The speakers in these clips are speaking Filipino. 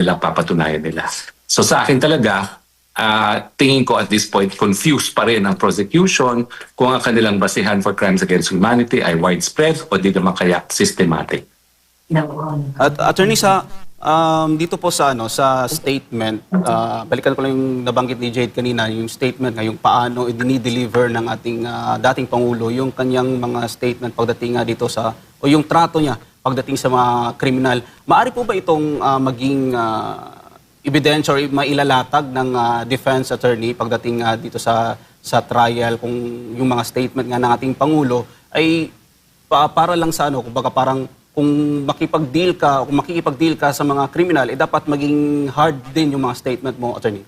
nila papatunayan nila. So sa akin talaga, tingin ko at this point, confused pa rin ang prosecution kung ang kanilang basihan for crimes against humanity ay widespread o di naman kaya systematic. At attorney, sa dito po sa sa statement, balikan ko lang yung nabanggit ni Jade kanina, yung statement ngayong paano i-deliver ng ating dating pangulo yung kanyang mga statement pagdating dito sa o yung trato niya pagdating sa mga kriminal. Maari po ba itong maging ebidensya or mailalatag ng defense attorney pagdating dito sa trial kung yung mga statement nga ng ating pangulo ay para lang sa kumbaga parang kung makikipag-deal ka sa mga kriminal, dapat maging hard din yung mga statement mo, attorney?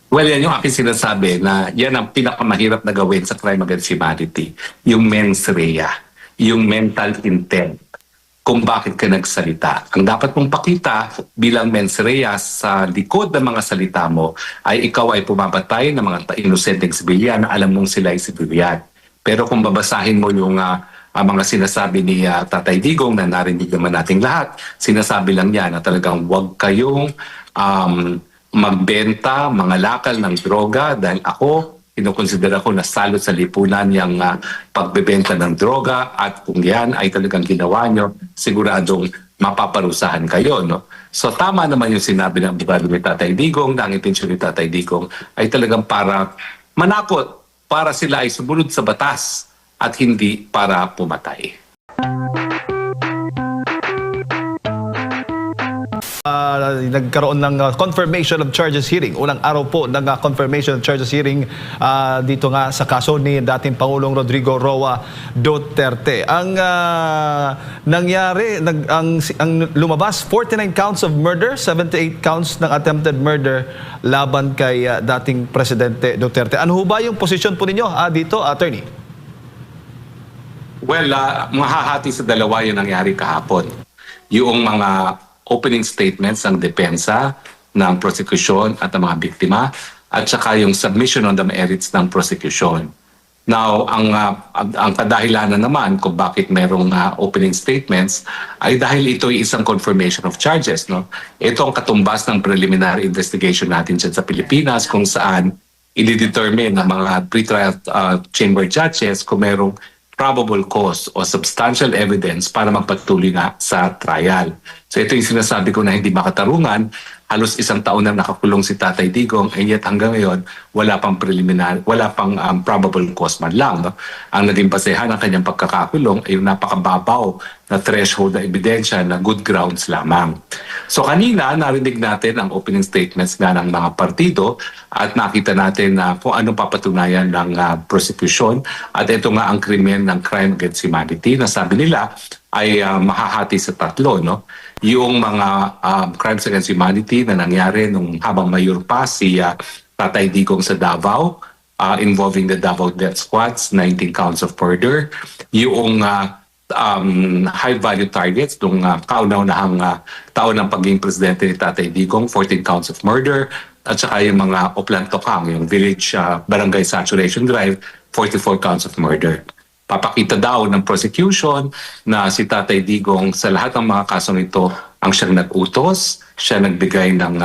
Well, yan yung aking sinasabi na yan ang pinakamahirap na gawin sa crime against humanity. Yung mens rea, yung mental intent, kung bakit ka nagsalita. Ang dapat mong pakita bilang mens rea sa likod ng mga salita mo ay ikaw ay pumabatay ng mga inosenteng sibilyan na alam mong sila ay sibilyan. Pero kung babasahin mo yung ang mga sinasabi ni Tatay Digong na narinig naman nating lahat, sinasabi lang niya na talagang huwag kayong magbenta, mga lakal ng droga dahil ako, kinukonsidera ko na salot sa lipunan yung pagbebenta ng droga at kung yan ay talagang ginawa nyo, siguradong mapaparusahan kayo. No? So tama naman yung sinabi ng abogado ni Tatay Digong na ang intensyon ni Tatay Digong ay talagang para manakot, para sila ay sumunod sa batas at hindi para pumatay. Nagkaroon ng confirmation of charges hearing. Unang araw po ng confirmation of charges hearing dito nga sa kaso ni dating Pangulong Rodrigo Roa Duterte. Ang nangyari, ang lumabas, 49 counts of murder, 78 counts ng attempted murder laban kay dating Presidente Duterte. Ano ho ba yung posisyon po ninyo dito, attorney? Well, mahahati sa dalawa yung nangyari kahapon. Yung mga opening statements ng depensa, ng prosecution at ng mga biktima, at saka yung submission on the merits ng prosecution. Now, ang kadahilanan naman kung bakit merong opening statements ay dahil ito ay isang confirmation of charges. No? Ito ang katumbas ng preliminary investigation natin dyan sa Pilipinas kung saan i-determine ng mga pretrial chamber judges kung merong probable cause o substantial evidence para magpatuloy nga sa trial. So ito yung sinasabi ko na hindi makatarungan. Halos isang taon na nakakulong si Tatay Digong and yet hanggang ngayon wala pang preliminary, wala pang probable cause man lang. No? Ang naging basehan ng kanyang pagkakakulong ay yung napakababaw na threshold na ebidensya na good grounds lamang. So kanina narinig natin ang opening statements nga ng mga partido at nakita natin na kung anong papatunayan ng prosecution at ito nga ang krimen ng crime against humanity na sabi nila ay mahahati sa tatlo. No? Yung mga crimes against humanity na nangyari nung habang mayor pa si Tatay Digong sa Davao, involving the Davao Death Squads, 19 counts of murder. Yung high-value targets, nung kauna-unahang taon ng pagiging presidente ni Tatay Digong, 14 counts of murder. At saka yung mga Oplan Tokang, yung village barangay saturation drive, 44 counts of murder. Papakita daw ng prosecution na si Tatay Digong sa lahat ng mga kasong ito ang siyang nag-utos, siya nagbigay ng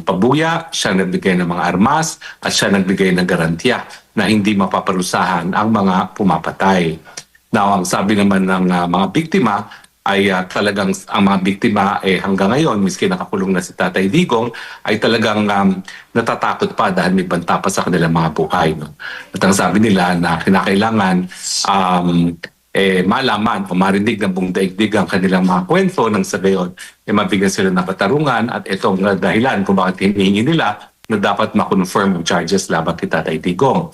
pabuya, siya nagbigay ng mga armas, at siya nagbigay ng garantiya na hindi mapaparusahan ang mga pumapatay. Now, ang sabi naman ng mga biktima ay talagang ang mga biktima hanggang ngayon, miski nakakulong na si Tatay Digong, ay talagang natatakot pa dahil may banta pa sa kanilang mga buhay. No? At ang sabi nila na kinakailangan malaman o marinig ng buong daigdig ang kanilang mga kwento ng sa gayon, mabigyan sila ng katarungan at itong dahilan kung bakit hinihingi nila na dapat makonfirm ang charges laban kay Tatay Digong.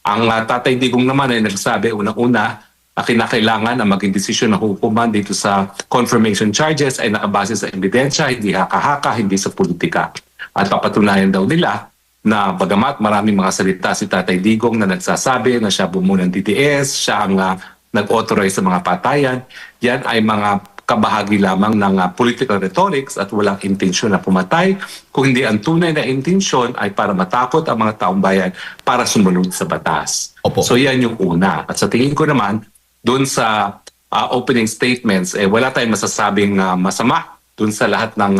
Ang Tatay Digong naman ay nagsabi unang-una kinakailangan ang maging desisyon ng hukuman dito sa confirmation charges ay nakabase sa ebidensya, hindi haka-haka, hindi sa politika. At papatunayan daw nila na bagamat maraming mga salita si Tatay Digong na nagsasabi na siya bumuo ng DDS, siya ang nag-authorize sa mga patayan, yan ay mga kabahagi lamang ng political rhetorics at walang intensyon na pumatay. Kung hindi ang tunay na intensyon ay para matakot ang mga taong bayan para sumunod sa batas. Opo. So yan yung una. At sa tingin ko naman, doon sa opening statements, wala tayong masasabing masama dun sa lahat ng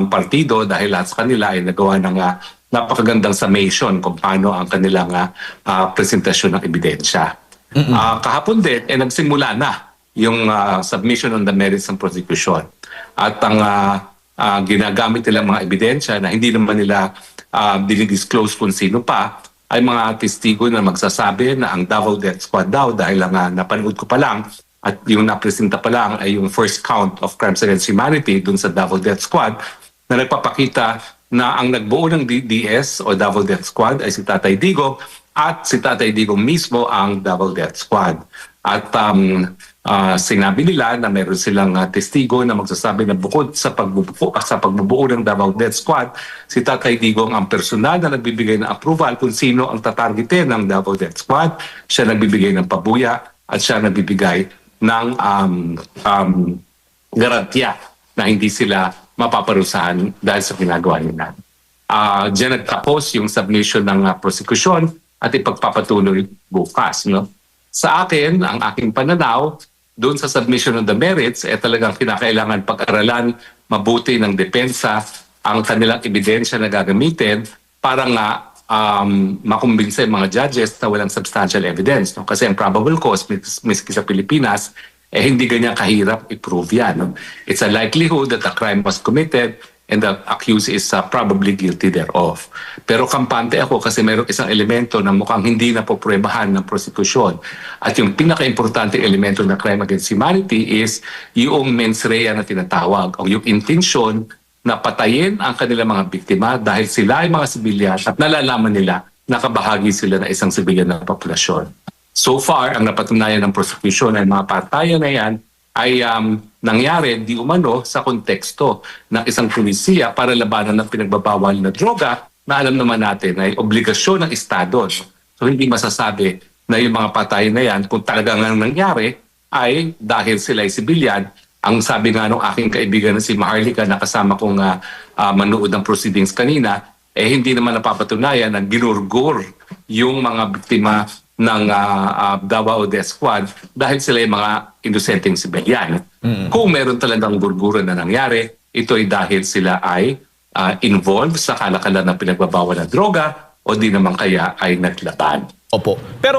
partido dahil lahat sa kanila ay nagawa ng napakagandang summation kung paano ang kanilang presentasyon ng ebidensya. Kahapon din, nagsimula na yung submission on the merits ng prosecution. At ang ginagamit nilang mga ebidensya na hindi naman nila dinidisclose kung sino pa, ay mga testigo na magsasabi na ang Davao Death Squad daw dahil napanood ko pa lang at yung napresenta pa lang ay yung first count of crimes against humanity dun sa Davao Death Squad na nagpapakita na ang nagbuo ng DDS o Davao Death Squad ay si Tatay Digo at si Tatay Digo mismo ang Davao Death Squad. At sinabi nila na meron silang testigo na magsasabi na bukod sa pagbubuo ng Davao Death Squad, si Tatay Digong ang personal na nagbibigay ng approval kung sino ang tatargetin ng Davao Death Squad. Siya nagbibigay ng pabuya at siya nagbibigay ng garantiya na hindi sila mapaparusahan dahil sa ginagawa nila. Diyan nagtapos yung submission ng prosecution at ipagpapatuloy bukas. No? Sa akin, ang aking pananaw, doon sa submission of the merits, talagang kinakailangan pag-aralan mabuti ng depensa ang kanilang ebidensya na gagamitin para nga makumbinsa yung mga judges na walang substantial evidence. No? Kasi ang probable cause, miski sa Pilipinas, hindi ganyan kahirap i-prove yan. No? It's a likelihood that a crime was committed and the accused is probably guilty thereof. Pero kampante ako kasi mayroong isang elemento na mukhang hindi na popruebahan ng prosecution. At yung pinaka-importante elemento ng crime against humanity is yung mens rea na tinatawag o yung intention na patayin ang kanilang mga biktima dahil sila ay mga sibilyan at nalalaman nila na kabahagi sila ng isang sibilyan na populasyon. So far, ang napatunayan ng prosecution ay mga patayan na yan ay nangyari di umano sa konteksto ng isang pulisiya para labanan ng pinagbabawal na droga na alam naman natin ay obligasyon ng Estado. So hindi masasabi na yung mga patayan na yan kung talagang nangyari ay dahil sila ay sibilyan. Ang sabi nga ng aking kaibigan na si Maharlika na kasama kong manood ng proceedings kanina, hindi naman napapatunayan na ginurgur yung mga biktima ng Davao Death Squad dahil sila ay mga inosenteng sibilyan. Kung meron talagang gurguran na nangyari, ito ay dahil sila ay involved sa kalakalan ng pinagbabawal ng droga o di naman kaya ay naglaban. Opo. Pero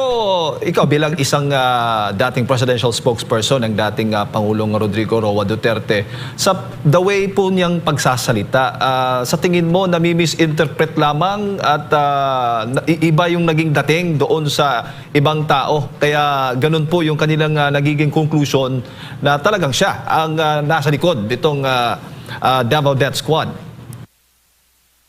ikaw bilang isang dating presidential spokesperson ng dating Pangulong Rodrigo Roa Duterte, sa the way po niyang pagsasalita, sa tingin mo nami-misinterpret lamang at iba yung naging dating doon sa ibang tao? Kaya ganun po yung kanilang nagiging conclusion na talagang siya ang nasa likod nitong Davao Death Squad.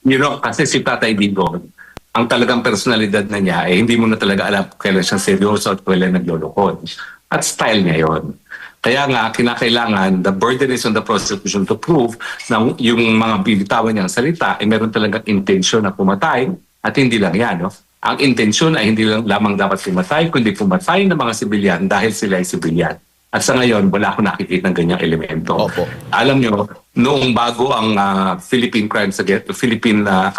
You know, kasi si Tatay Digong, ang talagang personalidad na niya, hindi mo na talaga alam kung kailan siya seryoso at kailan naglulukod. At style niya yon. Kaya nga, kinakailangan, the burden is on the prosecution to prove na yung mga binitawan niyang salita ay meron talagang intensyon na pumatay at hindi lang yan. No? Ang intensyon ay hindi lang lamang dapat pumatay, kundi pumatay ng mga sibilyan dahil sila ay sibilyan. At sa ngayon, wala akong nakikita ng ganyang elemento. Opo. Alam nyo, noong bago ang Philippine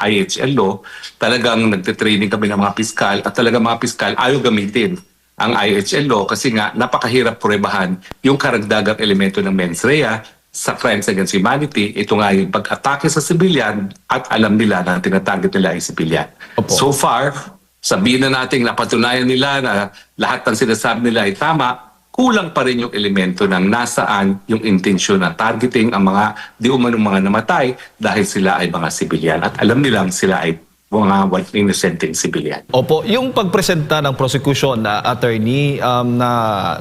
IHL law, talagang nagte-training kami ng mga piskal at talagang mga piskal ayaw gamitin ang IHL law kasi nga napakahirap pruebahan yung karagdagang elemento ng mens rea sa crimes against humanity. Ito nga yung pag-atake sa sibilyan at alam nila na tinatarget nila ay sibilyan. So far, sabihin na natin napatunayan nila na lahat ng sinasabi nila ay tama, kulang pa rin yung elemento ng nasaan yung intensyon na targeting ang mga di umanong mga namatay dahil sila ay mga sibilyan at alam nilang sila ay mga innocenteng sibilyan. Opo, yung pagpresenta ng prosecution na attorney na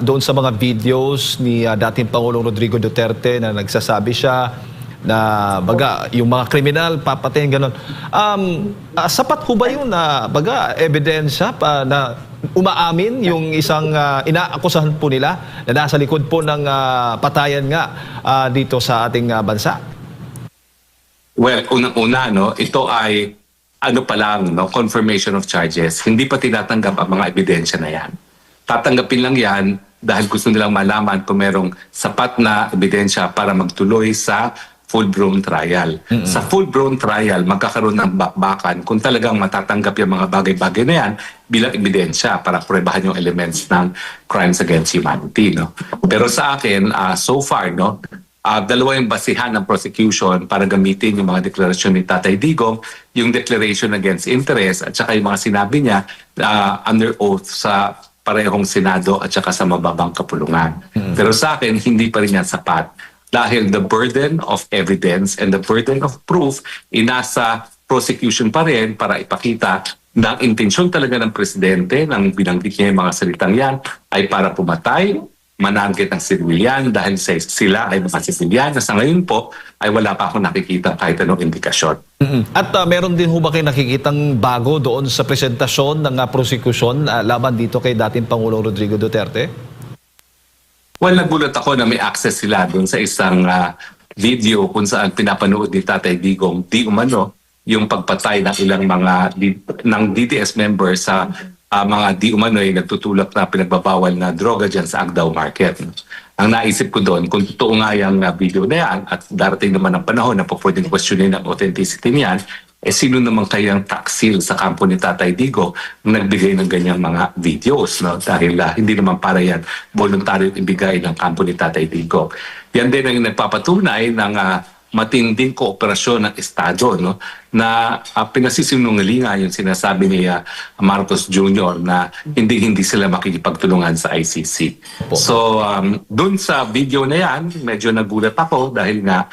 doon sa mga videos ni dating Pangulong Rodrigo Duterte na nagsasabi siya na baga yung mga kriminal papatayin ganon. Sapat ho ba yun na baga ebidensya pa na umaamin yung isang inaakusahan po nila na nasa likod po ng patayan nga dito sa ating bansa? Well, unang-una, no, ito ay pa lang, no, confirmation of charges. Hindi pa tinatanggap ang mga ebidensya na yan. Tatanggapin lang yan dahil gusto nilang malaman kung merong sapat na ebidensya para magtuloy sa full-blown trial. Sa full-blown trial, magkakaroon ng bakbakan kung talagang matatanggap yung mga bagay-bagay na yan bilang ebidensya para pruebahan yung elements ng crimes against humanity. No? Pero sa akin, so far, no, dalawa yung basihan ng prosecution para gamitin yung mga deklarasyon ni Tatay Digong, yung declaration against interest at saka yung mga sinabi niya under oath sa parehong Senado at saka sa mababang kapulungan. Pero sa akin, hindi pa rin yan sapat dahil the burden of evidence and the burden of proof inasa prosecution pa rin para ipakita na ang intensyon talaga ng presidente nang binanggit niya yung mga salitang yan ay para pumatay, manarget ang sibilyan dahil sila ay mga sibilyan na sa ngayon po ay wala pa akong nakikita kahit anong indikasyon. At meron din ho ba kayo nakikitang bago doon sa presentasyon ng prosecution laban dito kay dating Pangulong Rodrigo Duterte? Well, nagulat ako na may access sila doon sa isang video kung saan pinapanood ni Tatay Digong di umano yung pagpatay ng ilang mga ng DDS members sa mga di umano'y nagtutulak na pinagbabawal na droga dyan sa Agdao Market. Ang naisip ko doon, kung totoo nga yung video na yan at darating naman ang panahon na po pwedeng questionin ang authenticity niyan, sino naman kayang taksil sa kampo ni Tatay Digo ang nagbigay ng ganyang mga videos, no? Dahil hindi naman para yan voluntaryo ibigay ng kampo ni Tatay Digo. Yan din ang nagpapatunay ng matinding kooperasyon ng Estado, no, na pinasisinungalingan yung sinasabi ni Marcos Jr. na hindi sila makikipagtulungan sa ICC. So, dun sa video na yan, medyo nagulat ako dahil nga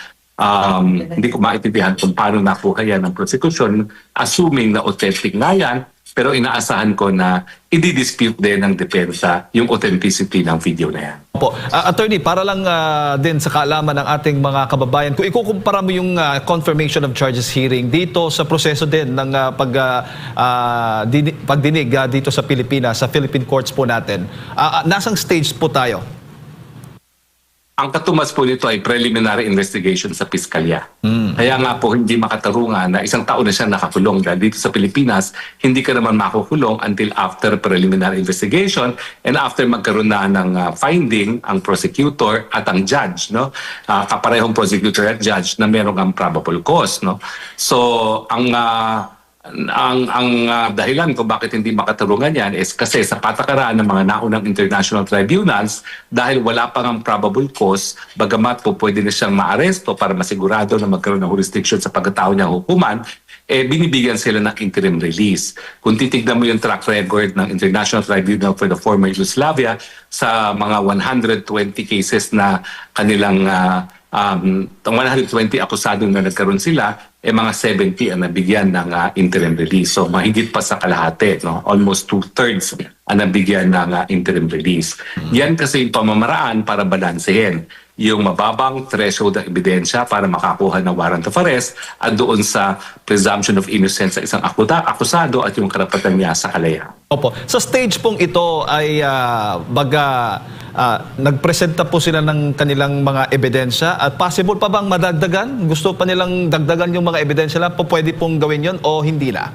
hindi ko maintindihan kung paano nakuha yan ng prosecution, assuming na authentic nga yan, pero inaasahan ko na i-dispute din ng depensa yung authenticity ng video na yan. Opo. Attorney, para lang din sa kaalaman ng ating mga kababayan, kung ikukumpara mo yung confirmation of charges hearing dito sa proseso din ng pagdinig dito sa Pilipinas, sa Philippine courts po natin, nasang stage po tayo? Ang katumas po nito ay preliminary investigation sa piskalya. Kaya nga po hindi makatarungan na isang taon na siya nakakulong dahil dito sa Pilipinas, hindi ka naman makukulong until after preliminary investigation and after magkaroon na ng finding ang prosecutor at ang judge, no? Kaparehong prosecutor at judge na merong ang probable cause, no? So, ang dahilan kung bakit hindi makatarungan yan is kasi sa patakaran ng mga naunang international tribunals, dahil wala pang ang probable cause, bagamat po pwede na siyang maaresto para masigurado na magkaroon ng jurisdiction sa pagkatao niyang hukuman, binibigyan sila ng interim release. Kung titignan mo yung track record ng International Tribunal for the Former Yugoslavia sa mga 120 cases na kanilang 120 akusado na nagkaroon sila, mga 70 ang nabigyan ng interim release. So mahigit pa sa kalahati, no? Almost 2/3 ang nabigyan ng interim release. Yan kasi yung pamamaraan para balansehin yung mababang threshold ng ebidensya para makakuha ng warrant of arrest at doon sa presumption of innocence sa isang akusado at yung karapatan niya sa kalayaan. Opo. Sa stage pong ito ay nagpresenta po sila ng kanilang mga ebidensya at possible pa bang madagdagan? Gusto pa nilang dagdagan yung mga ebidensya lang? Pwede pong gawin yon o hindi na?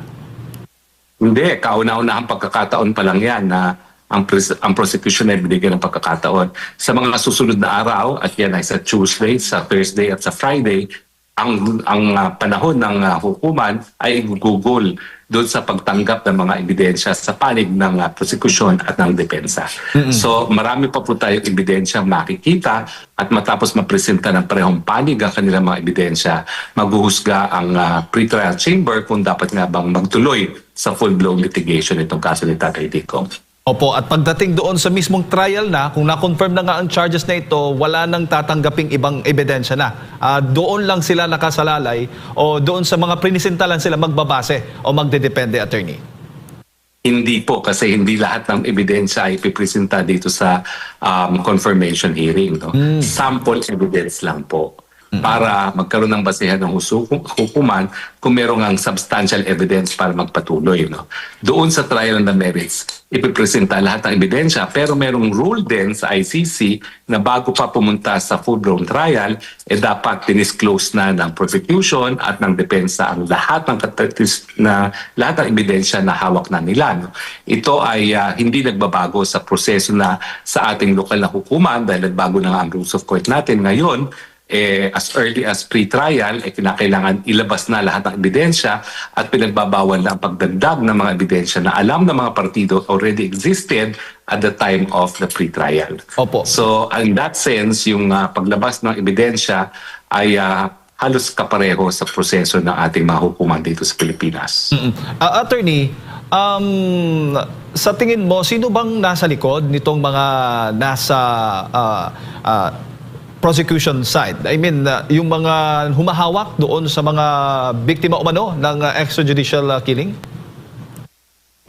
Hindi. Kauna-unahang pagkakataon pa lang yan na ang prosecution ay binigyan ng pagkakataon. Sa mga susunod na araw, at yan ay sa Tuesday, sa Thursday at sa Friday, ang panahon ng hukuman ay igugugol doon sa pagtanggap ng mga ebidensya sa panig ng prosecution at ng depensa. So marami pa po tayong ebidensya makikita at matapos mapresenta ng parehong panig ang kanilang mga ebidensya, maghuhusga ang pre-trial chamber kung dapat nga bang magtuloy sa full-blown litigation itong kaso ni Tatay Digong. Opo, at pagdating doon sa mismong trial na, kung na-confirm na nga ang charges na ito, wala nang tatanggaping ibang ebidensya na. Doon lang sila nakasalalay o doon sa mga prinisintalan sila magbabase o magdedepende, attorney? Hindi po, kasi hindi lahat ng ebidensya ay ipipresenta dito sa confirmation hearing. No? Sample evidence lang po. Para magkaroon ng basehan ng hukuman kung merong ang substantial evidence para magpatuloy. No? Doon sa trial on the merits, ipipresenta lahat ng ebidensya pero merong rule din sa ICC na bago pa pumunta sa full-blown trial, dapat dinisclose na ng prosecution at ng depensa ang lahat ng ebidensya na hawak na nila. No? Ito ay hindi nagbabago sa proseso na sa ating lokal na hukuman dahil nagbago na nga ang rules of court natin ngayon. as early as pre-trial, kinakailangan ilabas na lahat ng ebidensya at pinagbabawal na ang pagdagdag ng mga ebidensya na alam ng mga partido already existed at the time of the pre-trial. Opo. So in that sense, yung paglabas ng ebidensya ay halos kapareho sa proseso ng ating mga hukuman dito sa Pilipinas. Attorney, sa tingin mo, sino bang nasa likod nitong mga nasa prosecution side? I mean, yung mga humahawak doon sa mga biktima umano ng extrajudicial killing?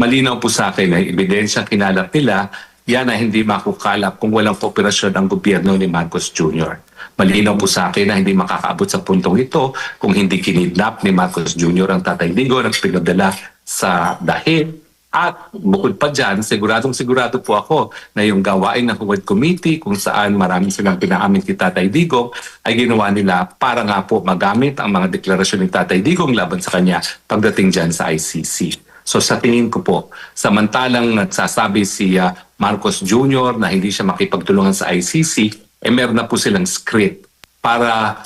Malinaw po sa akin na ebidensya kinalap nila, yan ay hindi makukalap kung walang kooperasyon ng gobyerno ni Marcos Jr. Malinaw po sa akin na hindi makakaabot sa puntong ito kung hindi kinidnap ni Marcos Jr. ang Tatay Digong at pinadala sa dahil. At bukod pa dyan, sigurado po ako na yung gawain ng Huwad Committee kung saan maraming silang pinaamin kay Tatay Digong ay ginawa nila para nga po magamit ang mga deklarasyon ni Tatay Digong laban sa kanya pagdating dyan sa ICC. So sa tingin ko po, samantalang nagsasabi si Marcos Jr. na hindi siya makipagtulungan sa ICC, meron na po silang script para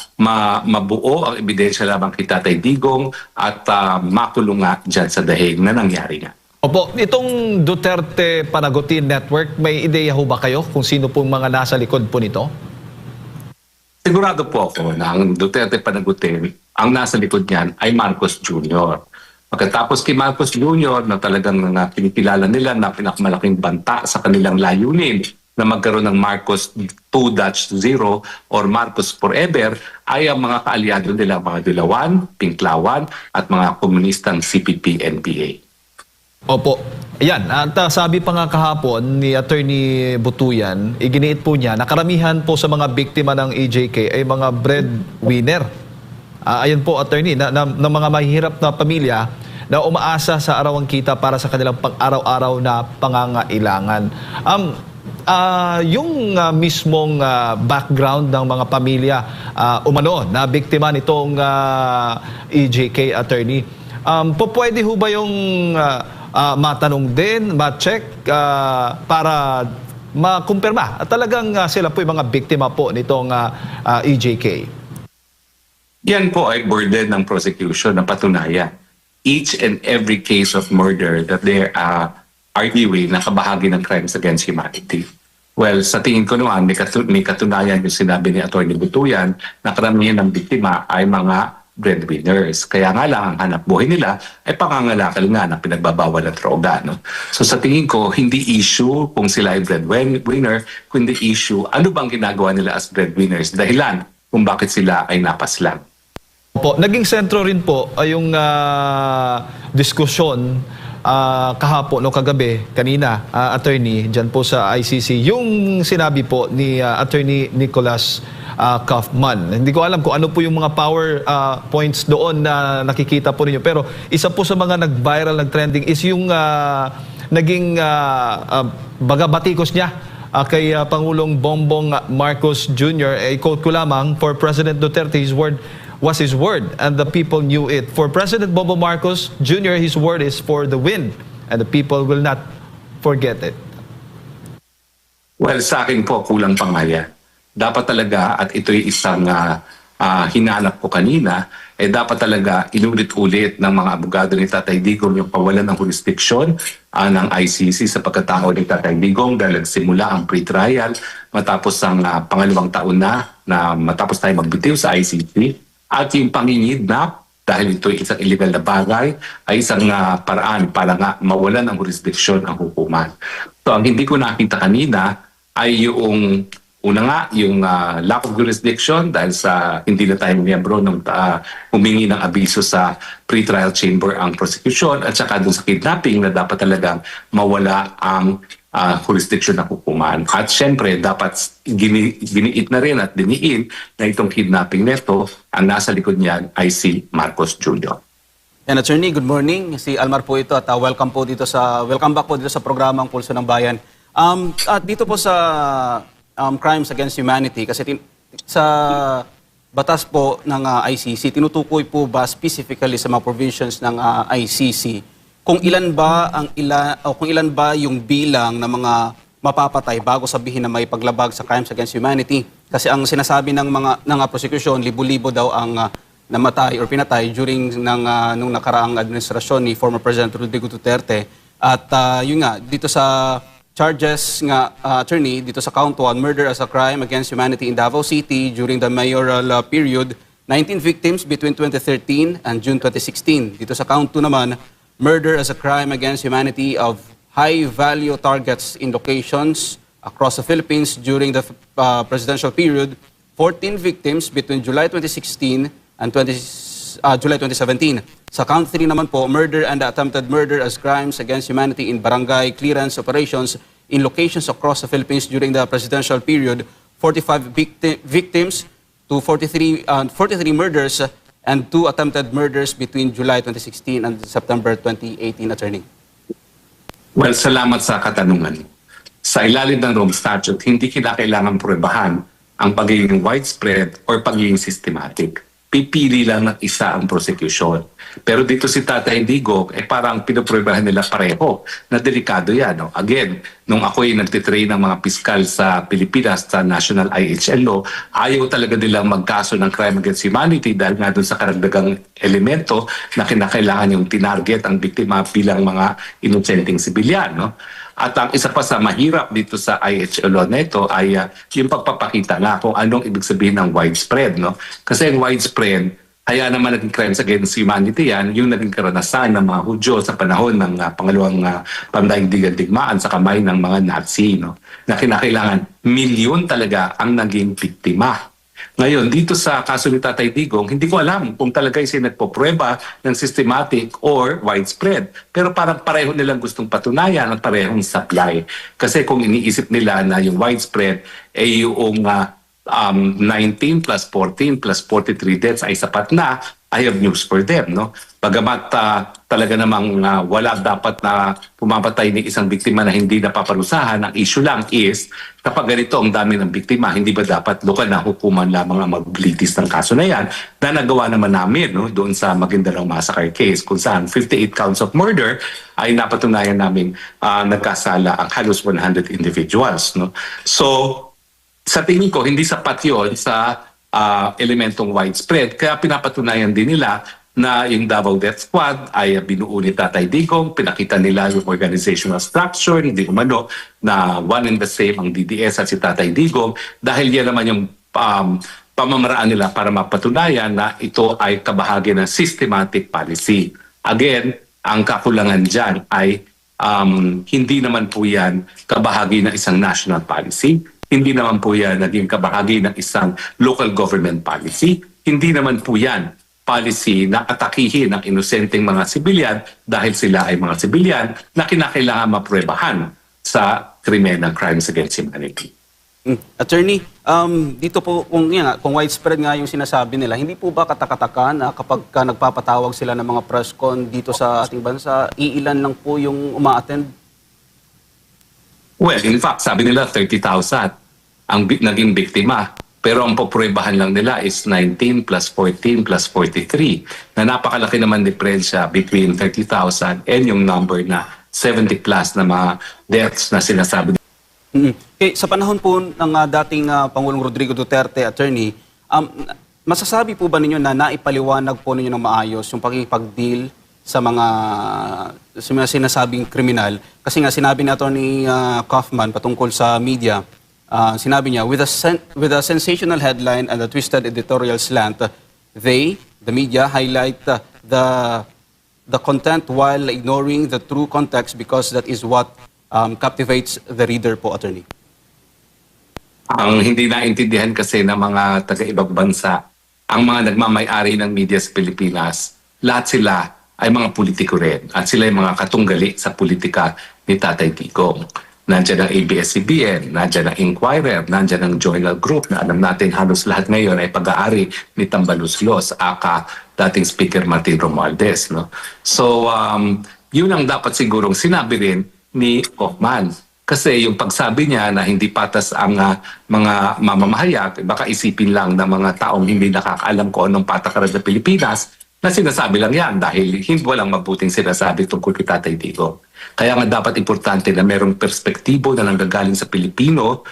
mabuo ang ebidensya lamang kay Tatay Digong at makulong nga dyan sa dahig na nangyari nga. Opo, itong Duterte Panagutin Network, may ideya ho ba kayo kung sino pong mga nasa likod po nito? Sigurado po ako na ang Duterte Panagutin, ang nasa likod niyan ay Marcos Jr. Pagkatapos kay Marcos Jr. na talagang kinikilala nila na pinakamalaking banta sa kanilang layunin na magkaroon ng Marcos 2.0 or Marcos Forever ay ang mga kaalyado nila, mga Dilawan, Pinklawan at mga komunistang CPP-NPA. Opo. Ayan, at sabi pa nga kahapon ni Attorney Butuyan, iginiit po niya na karamihan po sa mga biktima ng EJK ay mga breadwinner. Ayan po, Attorney, na mga mahihirap na pamilya na umaasa sa arawang kita para sa kanilang pang-araw-araw na pangangailangan. Yung mismong background ng mga pamilya umano na biktima nitong EJK, Attorney, pwede ho ba yung matanong din, ma-check para makumpirma at talagang sila po yung mga biktima po nitong EJK? Yan po ay burden ng prosecution na patunayan. Each and every case of murder that they are arguing na kabahagi ng crimes against humanity. Well, sa tingin ko naman, may katunayan yung sinabi ni Atty. Butuyan na karamihan ng biktima ay mga breadwinners. Kaya nga lang, ang hanap buhay nila ay pangangalakal nga ng pinagbabawal at droga. No? So sa tingin ko, hindi issue kung sila ay breadwinner, kundi issue ano bang ginagawa nila as breadwinners, dahilan kung bakit sila ay napaslang. Po, naging sentro rin po ay yung diskusyon kahapon o kagabi, kanina, attorney, dyan po sa ICC, yung sinabi po ni Attorney Nicholas Kaufman. Hindi ko alam kung ano po yung mga power points doon na nakikita po ninyo. Pero isa po sa mga nag-viral, nag-trending is yung naging bagabatikos niya kay Pangulong Bongbong Marcos Jr. I-quote ko lamang, for President Duterte, his word was his word and the people knew it. For President Bongbong Marcos Jr., his word is for the win and the people will not forget it. Well, sa akin po, kulang pang maya. Dapat talaga, at ito'y isang hinanap ko kanina, dapat talaga inulit-ulit ng mga abogado ni Tatay Digong yung pawalan ng jurisdiction ng ICC sa pagkatao ni Tatay Digong dahil simula ang pre-trial matapos ang pangalawang taon na matapos tayo magbitiw sa ICC at yung pangingidnap dahil ito'y isang illegal na bagay ay isang paraan para nga mawalan ng jurisdiction ang hukuman. So ang hindi ko nakita kanina ay yung una nga, yung lack of jurisdiction dahil sa hindi na tayo miyembro nung humingi ng abiso sa pre-trial chamber ang prosecution at saka dun sa kidnapping na dapat talagang mawala ang jurisdiction ng hukuman. At syempre, dapat giniit na rin at diniin na itong kidnapping neto, ang nasa likod niyan ay si Marcos Jr. And Attorney, good morning. Si Almar po ito at welcome back po dito sa programang Pulso ng Bayan. At dito po sa crimes against humanity, kasi sa batas po ng ICC, tinutukoy po ba specifically sa mga provisions ng ICC kung ilan ba yung bilang ng mga mapapatay bago sabihin na may paglabag sa crimes against humanity. Kasi ang sinasabi ng prosecution, libo-libo daw ang namatay or pinatay during nung nakaraang administrasyon ni former President Rodrigo Duterte. At yun nga, dito sa charges nga, attorney, dito sa count 1, murder as a crime against humanity in Davao City during the mayoral period, 19 victims between 2013 and June 2016. Dito sa count 2 naman, murder as a crime against humanity of high-value targets in locations across the Philippines during the presidential period, 14 victims between July 2016 and July 2017. Sa count 3 naman po, murder and attempted murder as crimes against humanity in barangay clearance operations in locations across the Philippines during the presidential period, 45 victims to 43 murders and 2 attempted murders between July 2016 and September 2018, attorney. Well, salamat sa katanungan. Sa ilalim ng Rome Statute, hindi kinakailangan pruwebahan ang pagiging widespread or pagiging systematic. Pipili lang ng isa ang prosecution. Pero dito si Tatay Digong, parang pinupruwebahan nila pareho na delikado yan. No? Again, nung ako'y nagtitrain ng mga piskal sa Pilipinas sa National IHL Law, ayaw talaga nilang magkaso ng crime against humanity dahil nga doon sa karagdagang elemento na kinakailangan yung tinarget ang biktima bilang mga inosenteng sibilyan. No? At ang isa pa sa mahirap dito sa IHL law na ito ay yung pagpapakita nga kung anong ibig sabihin ng widespread. No? Kasi yung widespread, kaya naman naging crimes against humanity yan, yung naging karanasan ng mga Hudyo sa panahon ng pangalawang pandaigdigan digmaan sa kamay ng mga Nazi. No? Na kinakailangan milyon talaga ang naging biktima. Ngayon, dito sa kaso ni Tatay Digong, hindi ko alam kung talaga yung nagpoprueba ng systematic or widespread. Pero parang pareho nilang gustong patunayan at parehong supply. Kasi kung iniisip nila na yung widespread ay yung 19 plus 14 plus 43 deaths ay sapat na, I have news for them. No? Bagamat talaga namang wala dapat na pumapatay ng isang biktima na hindi napaparusahan, ang issue lang is kapag ganito ang dami ng biktima, hindi ba dapat lokal na hukuman lamang ang maglitis ng kaso na yan na nagawa naman namin no, doon sa Maguindanao Massacre case kung saan 58 counts of murder ay napatunayan namin nagkasala ang halos 100 individuals. No? So, sa tingin ko, hindi sapat yun sa elementong widespread. Kaya pinapatunayan din nila na yung Davao Death Squad ay binuo ni Tatay Digong, pinakita nila yung organizational structure, hindi umano na one and the same ang DDS at si Tatay Digong dahil yan naman yung pamamaraan nila para mapatunayan na ito ay kabahagi ng systematic policy. Again, ang kakulangan dyan ay hindi naman po yan kabahagi ng isang national policy. Hindi naman po yan naging kabahagi ng isang local government policy. Hindi naman po yan policy na atakihin ang inosenteng mga sibilyan dahil sila ay mga sibilyan na kinakailangan mapruwebahan sa krimen ng crimes against humanity. Attorney, dito po kung widespread nga yung sinasabi nila, hindi po ba katakataka na kapag nagpapatawag sila ng mga press con dito sa ating bansa, iilan lang po yung uma-attend? Well, in fact, sabi nila 30,000 ang naging biktima. Pero ang popruwebahan lang nila is 19 plus 14 plus 43 na napakalaki naman diferensya between 30,000 and yung number na 70 plus na mga deaths na sinasabi. Okay, sa panahon po ng dating Pangulong Rodrigo Duterte, attorney, masasabi po ba ninyo na naipaliwanag po ninyo ng maayos yung pakikipag-deal sa mga sinasabing kriminal? Kasi nga sinabi ni Attorney Kaufman patungkol sa media, sinabi niya, with a sensational headline and a twisted editorial slant, the media, highlight the content while ignoring the true context because that is what captivates the reader po, attorney. Ang hindi naintindihan kasi ng mga taga-ibang bansa, ang mga nagmamay-ari ng media sa Pilipinas, lahat sila ay mga politiko rin at sila ay mga katunggali sa politika ni Tatay Digong. Nandiyan ang ABS-CBN, nandiyan ang Inquirer, nandiyan ang Journal Group na alam natin halos lahat ngayon ay pag-aari ni Tambaluslos, aka dating Speaker Martin Romualdez. No? So, yun ang dapat sigurong sinabi rin ni Kaufman. Kasi yung pagsabi niya na hindi patas ang mga mamamahayag, baka isipin lang ng mga taong hindi nakakaalam kung anong patakaran sa Pilipinas, na sinasabi lang yan dahil hindi walang mabuting sinasabi tungkol kay Tatay Digong. Kaya nga dapat importante na mayroong perspektibo na nanggagaling sa Pilipino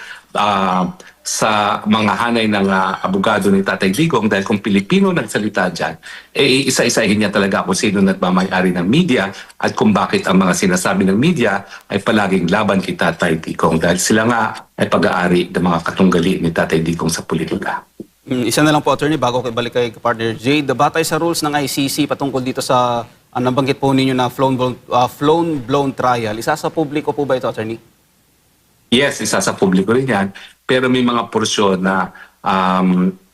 sa mga hanay ng abogado ni Tatay Digong dahil kung Pilipino nagsalita dyan, isa-isahin niya talaga kung sino nagmamayari ng media at kung bakit ang mga sinasabi ng media ay palaging laban kay Tatay Digong dahil sila nga ay pag-aari ng mga katunggali ni Tatay Digong sa politika. Isa na lang po, attorney, bago ko ibalik kay partner Jade. Batay sa rules ng ICC patungkol dito sa nabanggit po ninyo na flown blown trial, isa sa publiko po ba ito, attorney? Yes, isa sa publiko rin yan. Pero may mga porsyon na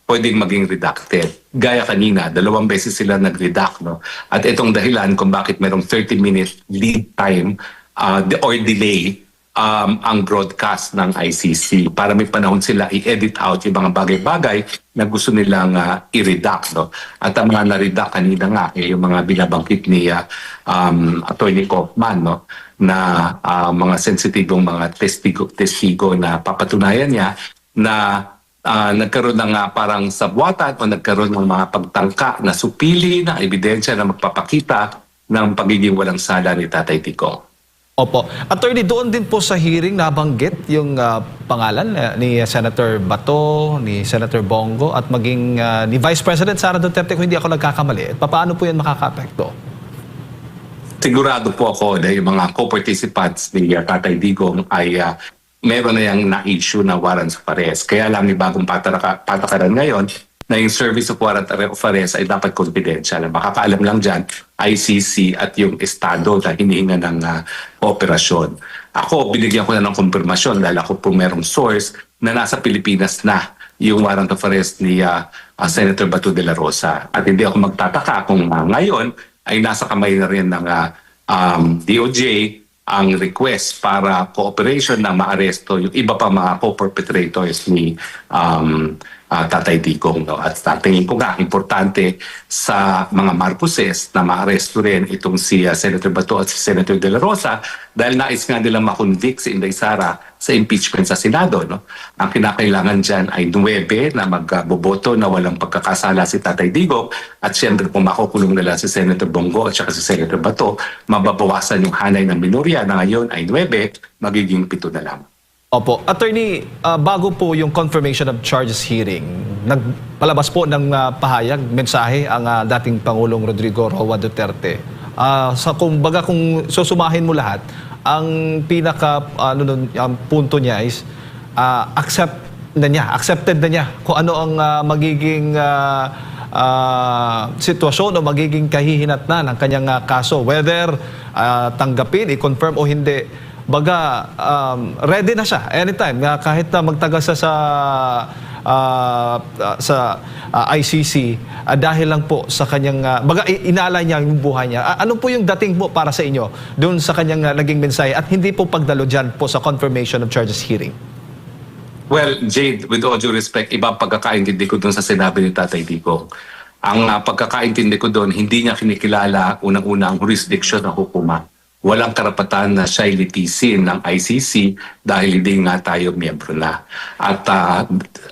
pwedeng maging redacted. Gaya kanina, 2 beses sila nag-redact. No? At itong dahilan kung bakit merong 30-minute lead time or delay ang broadcast ng ICC para may panahon sila i-edit out yung mga bagay-bagay na gusto nilang i-redact. No? At ang mga na-redact kanina nga, yung mga binabangkit ni Attorney Kaufman, no? Na mga sensitibong mga testigo na papatunayan niya na nagkaroon ng parang sabwatan o nagkaroon ng mga pagtangka na supili na ebidensya na magpapakita ng pagiging walang sala ni Tatay Digong. Opo. Attorney, doon din po sa hearing nabanggit yung pangalan ni Senator Bato, ni Senator Bongo at maging ni Vice President Sara Duterte kung hindi ako nagkakamali. Paano po yan makaka-apekto? Sigurado po ako na yung mga co-participants ni Tatay Digong ay meron na yung na-issue na warrants of arrest. Kaya lang may bagong patakaran ngayon na yung service of warrant of arrest ay dapat confidential. Makakaalam lang dyan, ICC at yung Estado na hinihinga ng operasyon. Ako, binigyan ko na ng konfirmasyon dahil ako po merong source na nasa Pilipinas na yung warrant of arrest ni Senator Bato de la Rosa. At hindi ako magtataka kung ngayon ay nasa kamay na rin ng DOJ ang request para cooperation na maaresto yung iba pa mga co-perpetrators ni Tatay Digong. No? At tingin ko nga, importante sa mga Marcoses na maaresto rin itong si Senator Bato at si Senator De La Rosa dahil nais nga nilang makonvict si Inday Sara sa impeachment sa Senado. No? Ang kinakailangan dyan ay 9 na magboboto na walang pagkakasala si Tatay Digong at siyempre kung makukulong nila si Senator Bongo at saka si Senator Bato, mababawasan yung hanay ng minorya na ngayon ay 9, magiging 7 na lang. Opo. Attorney, bago po yung confirmation of charges hearing, nagpalabas po ng pahayag, mensahe ang dating Pangulong Rodrigo Roa Duterte. Kung susumahin mo lahat, ang pinaka punto niya is accepted na niya kung ano ang magiging sitwasyon o magiging kahihinatnan ng kanyang kaso. Whether tanggapin, i-confirm o hindi. Baga, ready na siya anytime. Kahit na magtagal sa ICC dahil lang po sa kanyang, baga inaalay niya yung buhay niya. Ano po yung dating po para sa inyo doon sa kanyang naging mensahe at hindi po pagdalo dyan po sa confirmation of charges hearing? Well, Jade, with all due respect, ibang pagkakaintindi ko doon sa sinabi ni Tatay Digong. Ang pagkakaintindi ko doon, hindi niya kinikilala unang-una ang jurisdiction ng hukuma. Walang karapatan na siya'y litisin ng ICC dahil hindi nga tayo miyembro na. At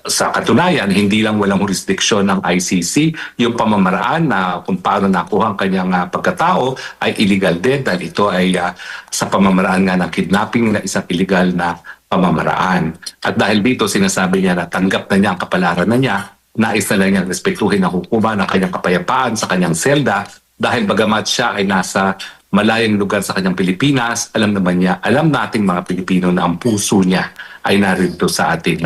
sa katunayan, hindi lang walang jurisdiction ng ICC, yung pamamaraan na kung paano nakuha ang kanyang pagkatao ay illegal din dahil ito ay sa pamamaraan nga ng kidnapping na isang illegal na pamamaraan. At dahil dito sinasabi niya na tanggap na niya ang kapalaran na niya, nais na lang niyang respetuhin ang hukuma ng kanyang kapayapaan sa kanyang selda dahil bagamat siya ay nasa malayang lugar sa kanyang Pilipinas, alam nating mga Pilipino na ang puso niya ay narito sa ating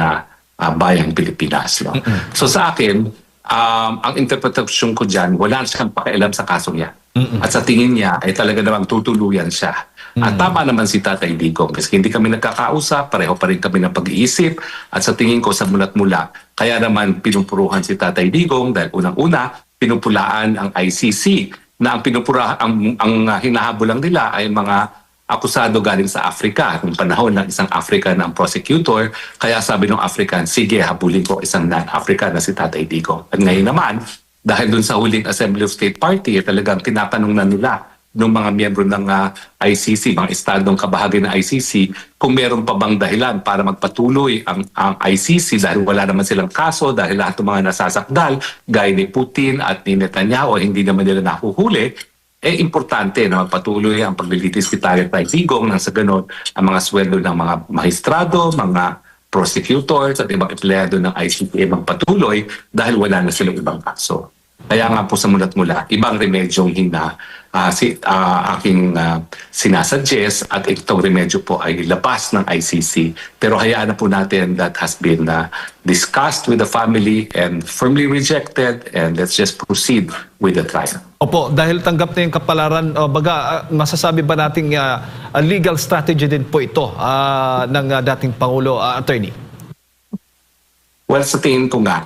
bayang Pilipinas. No? So sa akin, ang interpretasyon ko dyan, wala siyang pakialam sa kaso niya. At sa tingin niya, ay talaga namang tutuluyan siya. At tama naman si Tatay Digong. Kasi hindi kami nagkakausap, pareho pa rin kami ng pag-iisip. At sa tingin ko, sa mulat mula, kaya naman pinupuruhan si Tatay Digong dahil unang-una, pinupulaan ang ICC na ang hinahabulang nila ay mga akusado galing sa Africa. Noong panahon ng isang African ang prosecutor, kaya sabi ng African, sige, habulin ko isang non-African na si Tatay Digong. At ngayon naman, dahil dun sa huling Assembly of State Party, talagang tinatanong na nila ng mga miyembro ng ICC, mga estadong kabahagi ng ICC, kung meron pa bang dahilan para magpatuloy ang ICC dahil wala naman silang kaso, dahil lahat ng mga nasasakdal, gaya ni Putin at ni Netanyahu, hindi naman nila nahuhuli, importante na magpatuloy ang paglilitis kay Tatay Digong nang sa ganon ang mga sweldo ng mga maestrado, mga prosecutors at ibang empleyado ng ICC magpatuloy dahil wala na silang ibang kaso. Kaya nga po sa mulat-mula, ibang remedyong aking sinasuggest at itong remedyo po ay labas ng ICC. Pero hayaan na po natin that has been discussed with the family and firmly rejected, and let's just proceed with the trial. Opo, dahil tanggap na yung kapalaran, masasabi ba nating legal strategy din po ito ng dating Pangulo, Attorney? Well, sa tingin ko nga,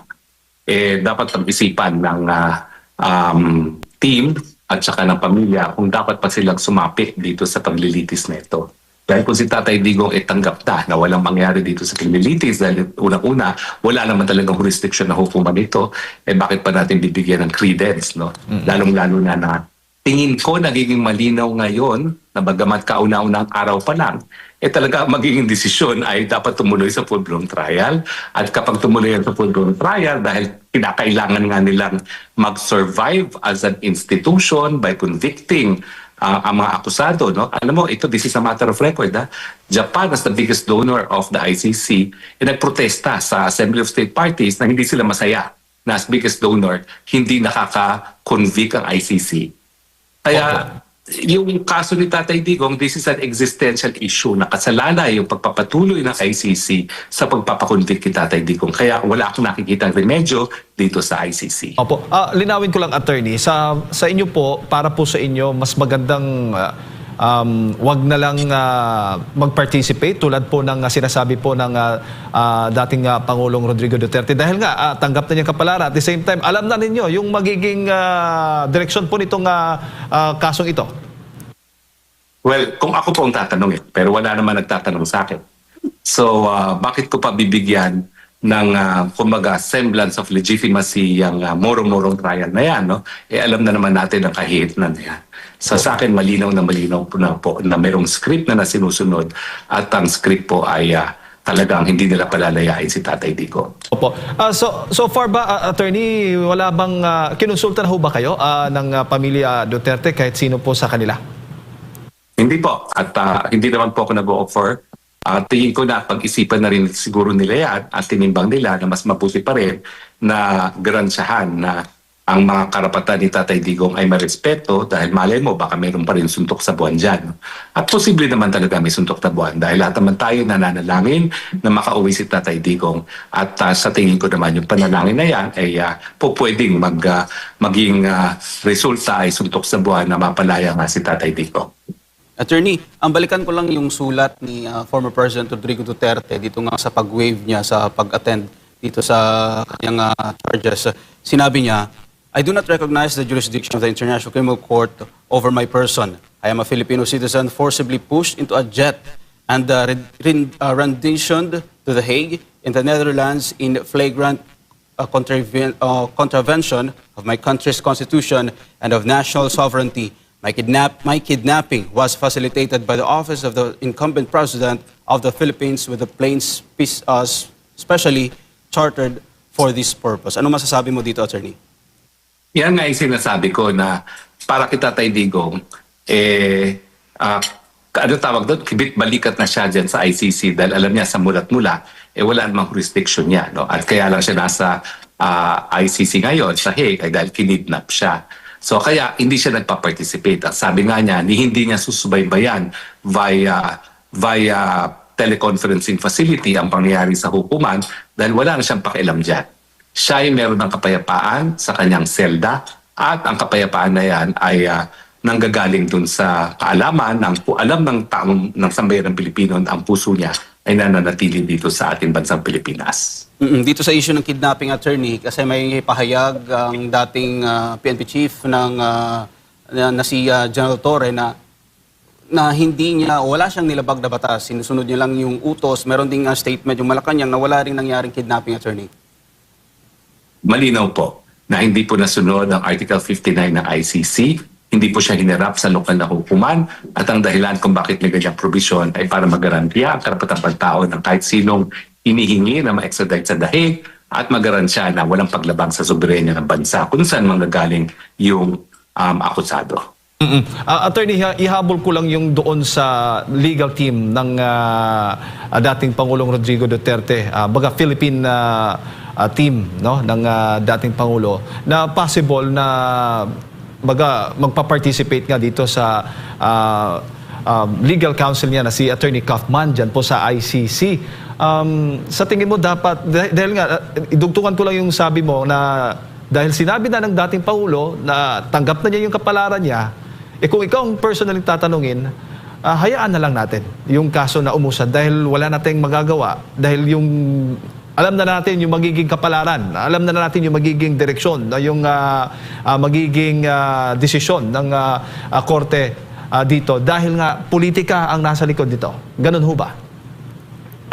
dapat pag-isipan ng team at saka ng pamilya kung dapat pa silang sumapit dito sa paglilitis na ito. Dahil kung si Tatay Digong tanggap na walang mangyari dito sa paglilitis dahil unang-una, wala naman talagang jurisdiction na hukuman ito, bakit pa natin bibigyan ng credence, no? Lalong-lalo na tingin ko nagiging malinaw ngayon na bagamat kauna-unang araw pa lang, talaga magiging desisyon ay dapat tumuloy sa full-blown trial. At kapag tumuloy sa full-blown trial, dahil kinakailangan nga nilang mag-survive as an institution by convicting ang mga akusado, no? Alam mo, this is a matter of record. Japan, as the biggest donor of the ICC, nagprotesta sa Assembly of State Parties na hindi sila masaya na as biggest donor, hindi nakaka-convict ang ICC. Kaya yung kaso ni Tatay Digong, this is an existential issue. Nakasalala yung pagpapatuloy ng ICC sa pagpapakonvict kay Tatay Digong. Kaya wala akong nakikita ng remedyo dito sa ICC. Opo. Linawin ko lang, Attorney, sa inyo po, para po sa inyo, mas magandang wag na lang mag-participate tulad po ng sinasabi po ng dating Pangulong Rodrigo Duterte dahil nga tanggap na niya kapalaran. At the same time, alam na ninyo yung magiging direksyon po nitong kasong ito. Well, kung ako po ang tatanungin, pero wala naman nagtatanong sa akin. So, bakit ko pa bibigyan ng kumbaga semblance of legitimacy yung morong-morong trial na yan, no? Alam na naman natin ang kahihinan na yan. So sa akin, malinaw po na mayroong script na sinusunod at ang script po ay talagang hindi nila palalayain si Tatay Digong. Opo. So far ba, Attorney, wala bang kinonsulta na ho ba kayo ng pamilya Duterte kahit sino po sa kanila? Hindi po. At hindi naman po ako nag-offer. Tingin ko na pag-isipan na rin siguro nila yan at tinimbang nila na mas mabuti pa rin na garansyahan na ang mga karapatan ni Tatay Digong ay marespeto dahil malay mo baka mayroon pa rin suntok sa buwan dyan. At posible naman talaga may suntok na buwan dahil lahat naman tayo nananalangin na makauwi si Tatay Digong. At sa tingin ko naman yung panalangin na yan ay pwedeng maging resulta ay suntok sa buwan na mapalaya nga si Tatay Digong. Attorney, ang balikan ko lang yung sulat ni former President Rodrigo Duterte dito nga sa pag-waive niya sa pag-attend dito sa kanyang charges. Sinabi niya, I do not recognize the jurisdiction of the International Criminal Court over my person. I am a Filipino citizen forcibly pushed into a jet and renditioned to The Hague in the Netherlands in flagrant contravention of my country's constitution and of national sovereignty. My kidnapping was facilitated by the office of the incumbent president of the Philippines with the planes specially chartered for this purpose. Ano masasabi mo dito, Attorney? Yan nga yung sinasabi ko na para kay Tatay Digong, ano tawag doon? Kibit-balikat na siya dyan sa ICC dahil alam niya sa mulat-mula, wala namang jurisdiction niya. No? At kaya lang siya nasa ICC ngayon sa Hague dahil kinidnap siya. So kaya hindi siya nagpa-participate. At sabi nga niya, hindi niya susubaybayan via teleconferencing facility ang pangyayari sa hukuman dahil wala na siyang pakialam dyan. Siya ay meron ng kapayapaan sa kanyang selda at ang kapayapaan na yan ay nanggagaling dun sa kaalaman alam ng taong ng sambayan ng Pilipino na ang puso niya ay nananatili dito sa ating bansang Pilipinas. Dito sa issue ng kidnapping, Attorney, kasi may pahayag ang dating PNP chief na si General Torre na wala siyang nilabag na batas, sinusunod niya lang yung utos. Meron ding statement yung Malacanang na wala ring nangyaring kidnapping, Attorney. Malinaw po na hindi po nasunod ang Article 59 ng ICC, hindi po siya hinirap sa lokal na hukuman at ang dahilan kung bakit may ganyang provision ay para magarantiya ang karapatang pagtao ng kahit sinong inihingi na ma-extradite sa The Hague at magaransya na walang paglabag sa soberenya ng bansa kung saan manggagaling yung akusado. Attorney, ihabol ko lang yung doon sa legal team ng dating Pangulong Rodrigo Duterte, baga Philippine team, no, ng dating Pangulo, na possible na baga magpa-participate nga dito sa legal counsel niya na si Attorney Kaufman dyan po sa ICC. Sa tingin mo dapat, dahil nga, idugtungan ko lang yung sabi mo na dahil sinabi na ng dating Pangulo na tanggap na niya yung kapalaran niya, kung ikaw ang personally tatanungin, hayaan na lang natin yung kaso na umusad dahil wala nating magagawa, dahil yung alam na natin yung magiging kapalaran, alam na natin yung magiging direksyon, yung magiging desisyon ng korte dito dahil nga politika ang nasa likod nito. Ganun ho ba?